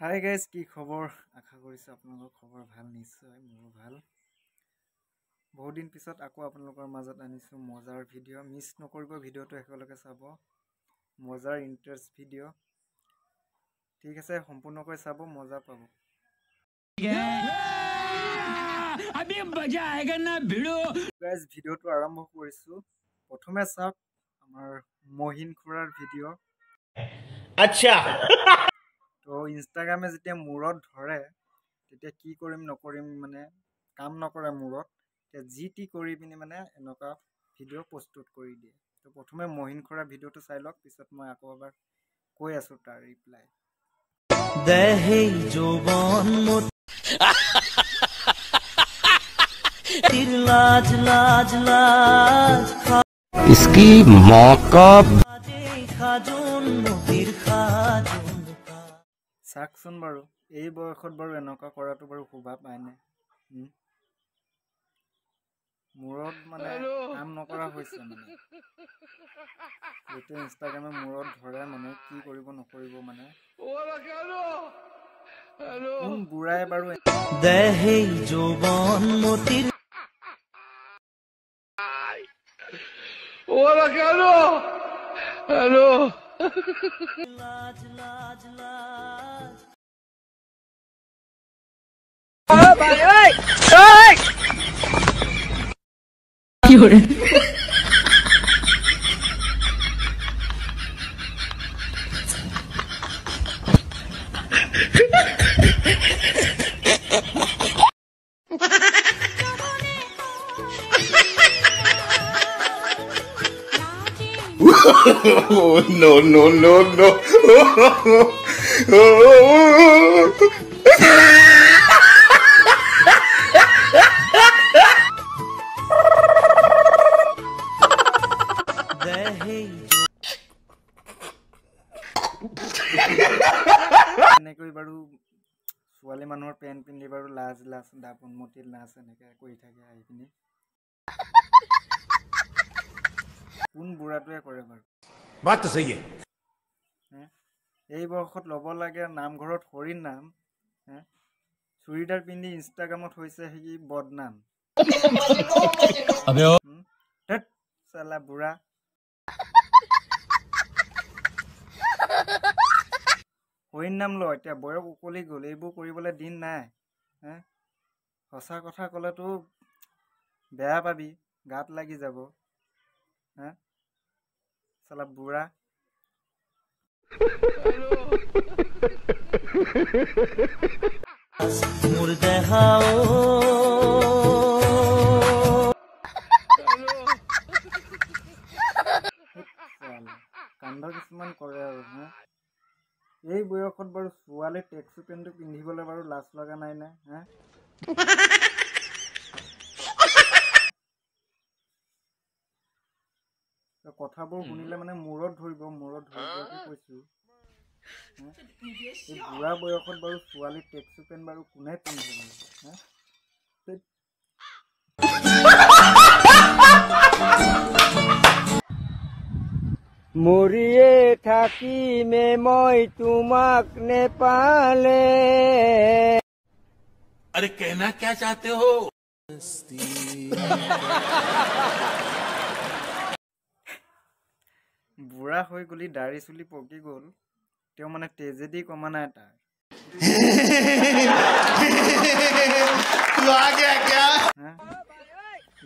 Hi guys, কি খবৰ? আশা কৰিছোঁ আপোনালোকৰ খবৰ ভাল। নিশ্চয় মোৰো ভাল। বহুত দিন পিছত আকৌ আপোনালোকৰ মাজত আনিছোঁ মজাৰ ভিডিঅ'। মিছ নকৰিব, ভিডিঅ'টো একেলগে চাব। মজাৰ ইণ্টাৰেষ্ট ভিডিঅ'। ঠিক আছে, সম্পূৰ্ণকৈ চাব, মজা পাব। গাইজ, ভিডিঅ'টো আৰম্ভ কৰিছোঁ। প্ৰথমে চাওক আমাৰ মহিন খুৰাৰ ভিডিঅ'। আচ্ছা। তো ইনষ্টাগ্ৰামে যেতিয়া মূৰত ধৰে তেতিয়া কি কৰিম নকৰিম মানে কাম নকৰে মূৰত, তেতিয়া যি টি কৰি পিনি মানে এনেকুৱা ভিডিঅ' প্ৰস্তুত কৰি দিয়ে। তো প্ৰথমে মহিন খুৰা ভিডিঅ'টো চাই লওক, পিছত মই আকৌ এবাৰ কৈ আছোঁ তাৰ ৰিপ্লাই। इसकी मौका চাওকচোন বাৰু, এই বয়সত বাৰু এনেকুৱা কৰাটো বাৰু শোভা পায়নে? মূৰত মানে কাম নকৰা হৈছে মানে। যেতিয়া ইনষ্টাগ্ৰামে মূৰত ধৰে মানে কি কৰিব নকৰিব মানে। কোন বুঢ়াই বাৰু no no no no এনেকৈ বাৰু ছোৱালী মানুহৰ পেণ্ট পিন্ধি বাৰু লাজ দাপোন মতিত লাজ এনেকৈ কৰি থাকে আহি পিনি। কোন বুঢ়াটোৱে কৰে বাৰু? बात तो सही है। এই বয়সত ল'ব লাগে নামঘৰত হৰিৰ নাম, চুৰিদাৰ পিন্ধি ইনষ্টাগ্ৰামত হৈছে সি বদনাম। চালা বুঢ়া। হৰিৰ নাম ল, এতিয়া বয়স উকলি গ'ল, এইবোৰ কৰিবলৈ দিন নাই। সঁচা কথা ক'লেতো বেয়া পাবি, গাত লাগি যাব। চালা বুঢ়া। কাণ্ড কিছুমান কৰে আৰু এই বয়সত বাৰু ছোৱালী টেক্সি পেণ্টটো পিন্ধিবলৈ বাৰু লাজ লগা নাই নে? কথাবোৰ শুনিলে মানে মূৰত ধৰিব কৈছো। এই বুঢ়া বয়সত বাৰু ছোৱালী টেক্সি পেণ্ট বাৰু কোনে পিন্ধে বাৰু? মৰিয়ে থাকিমে মই তোমাক নেপালে। अरे कहना क्या चाहते हो? বুঢ়া হৈ গলি, দাড়ি চুলি পকি গ'ল, তেওঁ মানে তেজেদি কমা নাই তাৰ।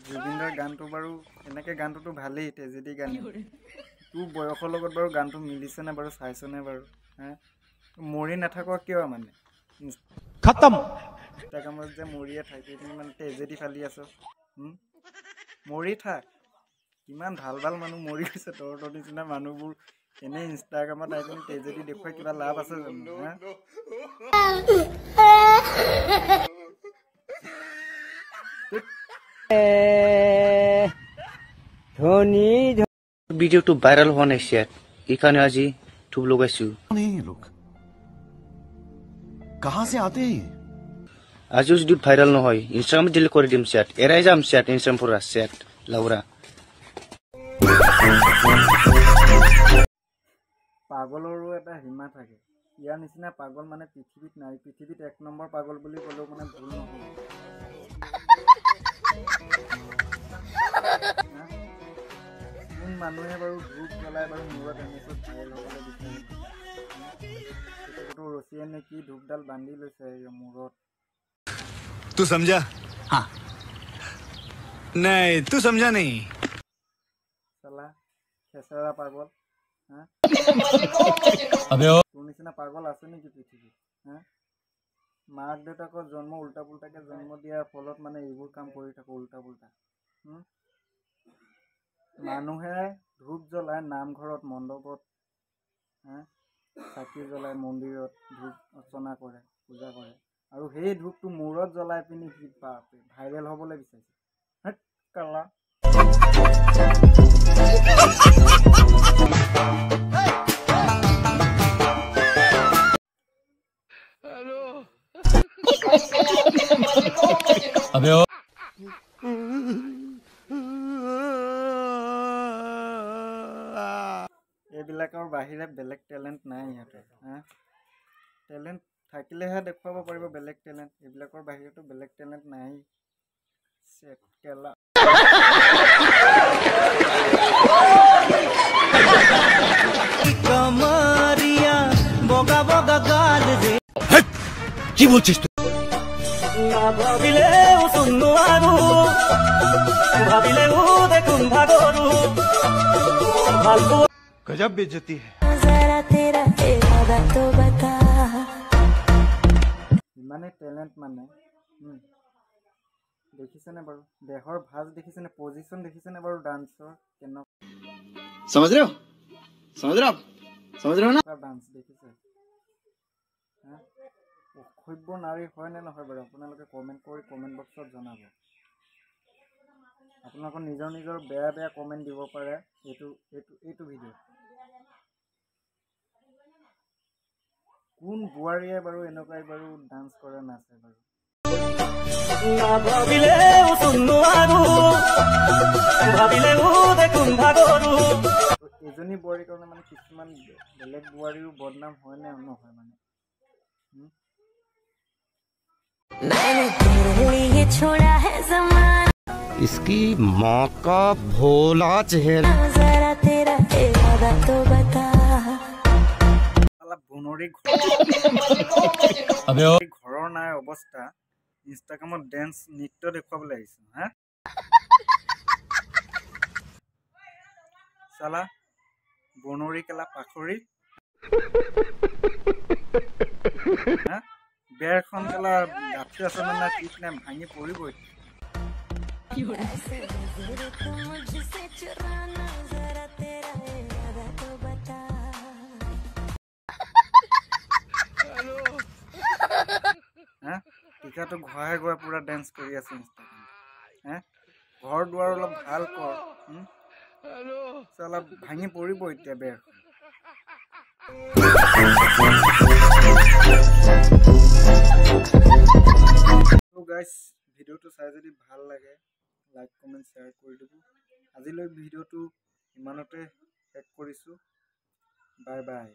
জুবিনদাৰ গানটো বাৰু এনেকে গানটোতো ভালেই, তেজেদি গান। তোৰ বয়সৰ লগত বাৰু গানটো মিলিছেনে বাৰু, চাইছনে বাৰু? মৰি নাথাক কিয় মানে? खत्म। ইনষ্টাগ্ৰামত যে মৰিয়ে থাকি তুমি মানে তেজেদি ফালি আছ। মৰি থাক, কিমান ভাল ভাল মানুহ মৰি গৈছে। তোৰ নিচিনা মানুহবোৰ এনেই ইনষ্টাগ্ৰামত আহি পিনি তেজেদি দেখুৱাই কিবা লাভ আছে জানো? ভিডিওটো ভাইৰাল হোৱা নাই স্যার, এইখানে আজি থুব লগাইছো। कहाँ से आते हैं? আজিও যদি ভাইরাল নহয় ইনস্টাগ্রামে ডিলিট করে দিম স্যার, এরাই যাম স্যার ইনস্টাগ্রাম পুরা স্যার লাউরা। পাগলৰো এটা সীমা থাকে। ইয়াৰ নিচিনা পাগল মানে পৃথিৱীত নাই। পৃথিৱীত 1 নম্বৰ পাগল বুলি ক'লেও মানে ভুল নহয়। কোন মানুহে বাৰু ধূপ জ্বলাই বাৰু মূৰত এনেকৈ ভাইৰেল হ'বলৈ বিচাৰে? ৰছীয়ে নে কি ধূপডাল বান্ধি লৈছে মূৰত। तू समझा? हाँ नहीं तू समझा नहीं চালা খেচেৰা পাগল। তোৰ নিচিনা পাগল আছে নেকি পৃথিৱীত? মাক দেউতাকৰ জন্ম উল্টা পুল্টাকে জন্ম দিয়াৰ ফলত মানে এইবোৰ কাম কৰি থাকো উল্টা পুল্টা। মানুহে ধূপ জ্বলায় নামঘৰত মণ্ডপত, চাকি জ্বলায় মন্দিৰত, ধূপ অৰ্চনা কৰে, পূজা কৰে, আৰু সেই ধূপটো মূৰত জ্বলাই পিনি ভাইৰেল হ'বলৈ বিচাৰিছে। কালা এইবিলাকৰ বাহিৰে বেলেগ টেলেণ্ট নাই ইহঁতৰ। টেলেণ্ট থাকিলেহে দেখুৱাব পাৰিব বেলেগ টেলেণ্ট। এইবিলাকৰ বাহিৰেতো বেলেগ টেলেণ্ট নাই। কেলা বগা বগা গাল ৰে কি বলছিস তুই না ভাবিলেও শুনো আৰু ভাবিলেও দেখোন ভাগৰু ভালপো गजब बेइज्जती है जरा तेरा इरादा तो बता। ইমানে টেলেণ্ট মানে দেখিছেনে বাৰু? দেহৰ ভাজ দেখিছেনে? পজিশ্যন দেখিছেনে বাৰু? ডান্সৰ समझ रहे हो ना ডান্স দেখিছে? অসভ্য নাৰী হয় নে নহয় বাৰু? আপোনালোকে কমেণ্ট কৰি কমেণ্ট বক্সত জনাব। আপোনালোকৰ নিজৰ নিজৰ বেয়া বেয়া কমেণ্ট দিব পাৰে এইটো ভিডিঅ'ত। কোন বোৱাৰীয়ে বাৰু এনেকুৱাই বাৰু ডান্স কৰে নাচে বাৰু? না ভাবিলেও শুনো আৰু ভাবিলেও দেখোন ভাগৰু এজনী বোৱাৰীৰ কাৰণে মানে কিছুমান বেলেগ বোৱাৰীও বদনাম হয় নে নহয় মানে? मैंने तेरे लिए छोड़ा है ज़माना, इसकी माँ का भोला चेहरा जरा तेरा इरादा तो बता। ঘৰৰ নাই অৱস্থা, ইনষ্টাগ্ৰামত ডেন্স নৃত্য দেখুৱাবলৈ আহিছো। চালা বনৰী কেলা পাখৰি বেৰখন কেলা গাঁঠি আছে নে নাই ঠিক নাই, ভাঙি পৰিবই। ऐसे नजर तो मुझसे चुराना, जरा तेरा इरादा तो बता। টিকাটো ঘৰে ঘৰে পুৰা ডেন্স কৰি আছে ইনষ্টাগ্ৰাম। ঘৰ দুৱাৰ অলপ ভাল কৰ। অলপ ভাঙি পৰিব এতিয়া বেৰখন। গাইজ ভিডিঅ'টো চাই যদি ভাল লাগে লাইক কমেণ্ট শ্বেয়াৰ কৰি দিব। আজিলৈ ভিডিঅ'টো ইমানতে শেষ কৰিছোঁ। Bye bye.